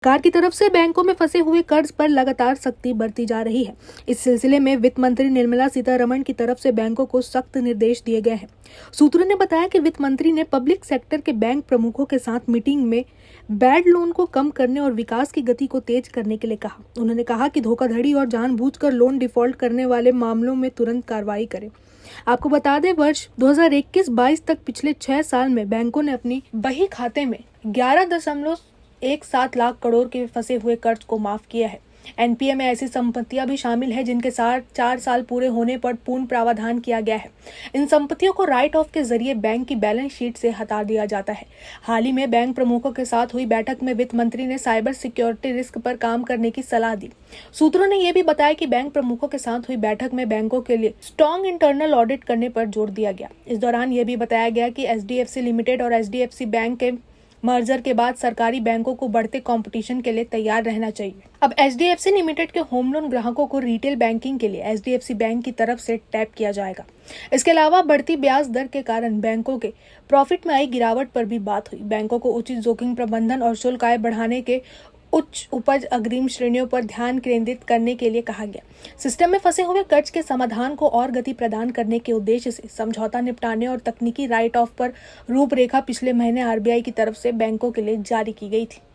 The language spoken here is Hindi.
सरकार की तरफ से बैंकों में फंसे हुए कर्ज पर लगातार सख्ती बरती जा रही है। इस सिलसिले में वित्त मंत्री निर्मला सीतारमण की तरफ से बैंकों को सख्त निर्देश दिए गए हैं। सूत्रों ने बताया कि वित्त मंत्री ने पब्लिक सेक्टर के बैंक प्रमुखों के साथ मीटिंग में बैड लोन को कम करने और विकास की गति को तेज करने के लिए कहा। उन्होंने कहा कि धोखाधड़ी और जानबूझकर लोन डिफॉल्ट करने वाले मामलों में तुरंत कार्रवाई करें। आपको बता दें, वर्ष 2021-22 तक पिछले 6 साल में बैंकों ने अपनी बही खाते में 11.17 लाख करोड़ के फंसे हुए कर्ज को माफ किया है। एनपीए में ऐसी संपत्तियां भी शामिल है जिनके साथ 4 साल पूरे होने पर पूर्ण प्रावधान किया गया है। इन संपत्तियों को राइट ऑफ के जरिए बैंक की बैलेंस शीट से हटा दिया जाता है। हाल ही में बैंक प्रमुखों के साथ हुई बैठक में वित्त मंत्री ने साइबर सिक्योरिटी रिस्क पर काम करने की सलाह दी। सूत्रों ने यह भी बताया कि बैंक प्रमुखों के साथ हुई बैठक में बैंकों के लिए स्ट्रॉन्ग इंटरनल ऑडिट करने पर जोर दिया गया। इस दौरान यह भी बताया गया कि एचडीएफसी लिमिटेड और एचडीएफसी बैंक के मर्जर के बाद सरकारी बैंकों को बढ़ते कंपटीशन के लिए तैयार रहना चाहिए। अब एचडीएफसी लिमिटेड के होम लोन ग्राहकों को रिटेल बैंकिंग के लिए एचडीएफसी बैंक की तरफ से टैप किया जाएगा। इसके अलावा बढ़ती ब्याज दर के कारण बैंकों के प्रॉफिट में आई गिरावट पर भी बात हुई। बैंकों को उचित जोखिम प्रबंधन और शुल्क आय बढ़ाने के उच्च उपज अग्रिम श्रेणियों पर ध्यान केंद्रित करने के लिए कहा गया। सिस्टम में फंसे हुए कर्ज के समाधान को और गति प्रदान करने के उद्देश्य से समझौता निपटाने और तकनीकी राइट ऑफ पर रूपरेखा पिछले महीने आरबीआई की तरफ से बैंकों के लिए जारी की गई थी।